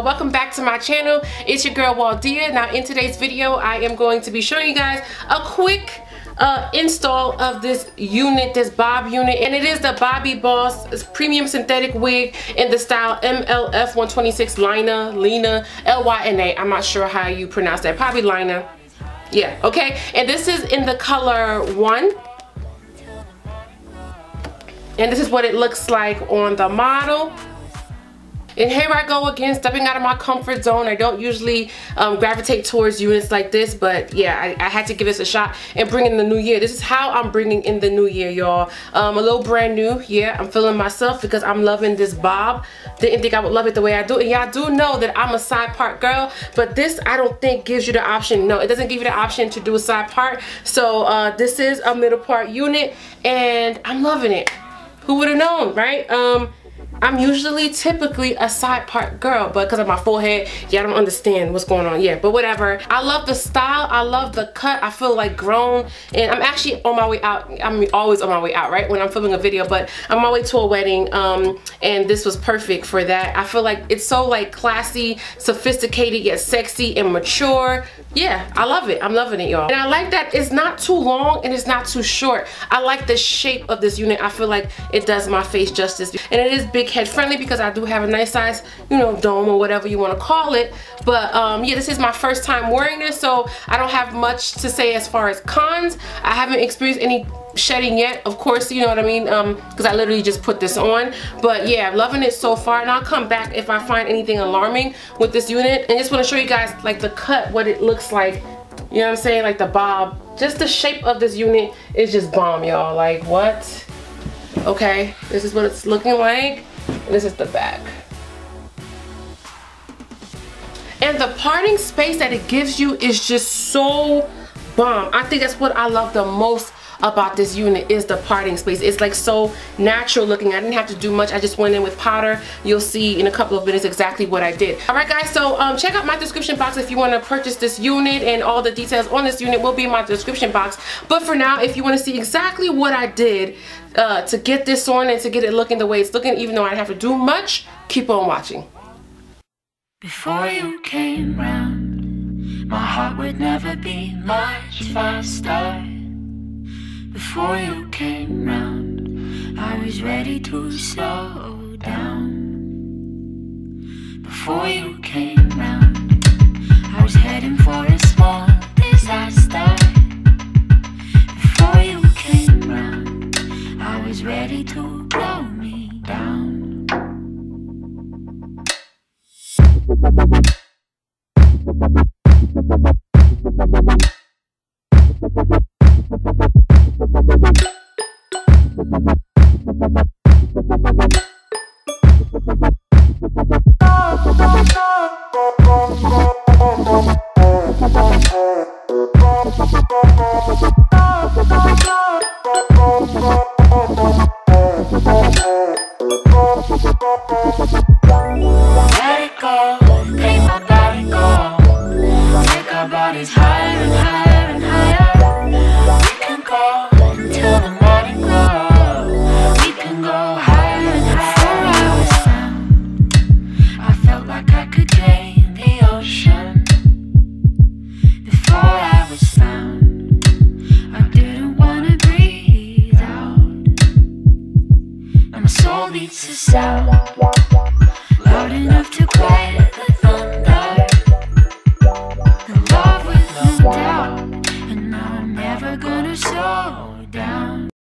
welcome back to my channel. It's your girl Waldia. Now in today's video I am going to be showing you guys a quick install of this unit, this bob unit, and it is the Bobbi Boss premium synthetic wig in the style MLF126 Lyna, Lyna. I'm not sure how you pronounce that, probably Lyna. Yeah, okay, and this is in the color 1. And this is what it looks like on the model. And here I go again, stepping out of my comfort zone. I don't usually gravitate towards units like this, but yeah, I had to give this a shot and bring in the new year. This is how I'm bringing in the new year, y'all. A little brand new. Yeah, I'm feeling myself because I'm loving this bob. Didn't think I would love it the way I do. And y'all do know that I'm a side part girl, but this I don't think gives you the option. No, it doesn't give you the option to do a side part. So this is a middle part unit and I'm loving it. Who would have known, right? I'm usually typically a side part girl, but because of my forehead, yeah, I don't understand what's going on. Yeah, but whatever. I love the style. I love the cut. I feel like grown, and I'm actually on my way out. I'm always on my way out, right, when I'm filming a video, but I'm on my way to a wedding, and this was perfect for that. I feel like it's so like classy, sophisticated, yet sexy and mature. Yeah, I love it. I'm loving it, y'all. And I like that it's not too long and it's not too short. I like the shape of this unit. I feel like it does my face justice. And it is big head friendly because I do have a nice size, you know, dome or whatever you want to call it. But yeah, this is my first time wearing this, so I don't have much to say as far as cons. I haven't experienced any shedding yet, of course, you know what I mean, because I literally just put this on. But yeah, loving it so far, and I'll come back if I find anything alarming with this unit. And just want to show you guys like the cut, what it looks like, you know what I'm saying, like the bob. Just the shape of this unit is just bomb, y'all. Like, what? Okay, this is what it's looking like, and this is the back. And the parting space that it gives you is just so bomb. I think that's what I love the most about this unit, is the parting space. It's like so natural looking. I didn't have to do much. I just went in with powder. You'll see in a couple of minutes exactly what I did. Alright guys, so check out my description box if you want to purchase this unit, and all the details on this unit will be in my description box. But for now, if you want to see exactly what I did to get this on and to get it looking the way it's looking, even though I didn't have to do much, keep on watching. Before you came round, my heart would never be much faster. Before you came round, I was ready to slow down. Before you came round, I was heading for a small disaster. Before you came round, I was ready to blow me down. Let it go, make my body go. Take our bodies higher and higher and higher. We can go until the morning glow. We can go higher and higher. Before I was found, I felt like I could drain the ocean. Before I was found, I didn't want to breathe out. Now my soul beats a sound loud enough to cry.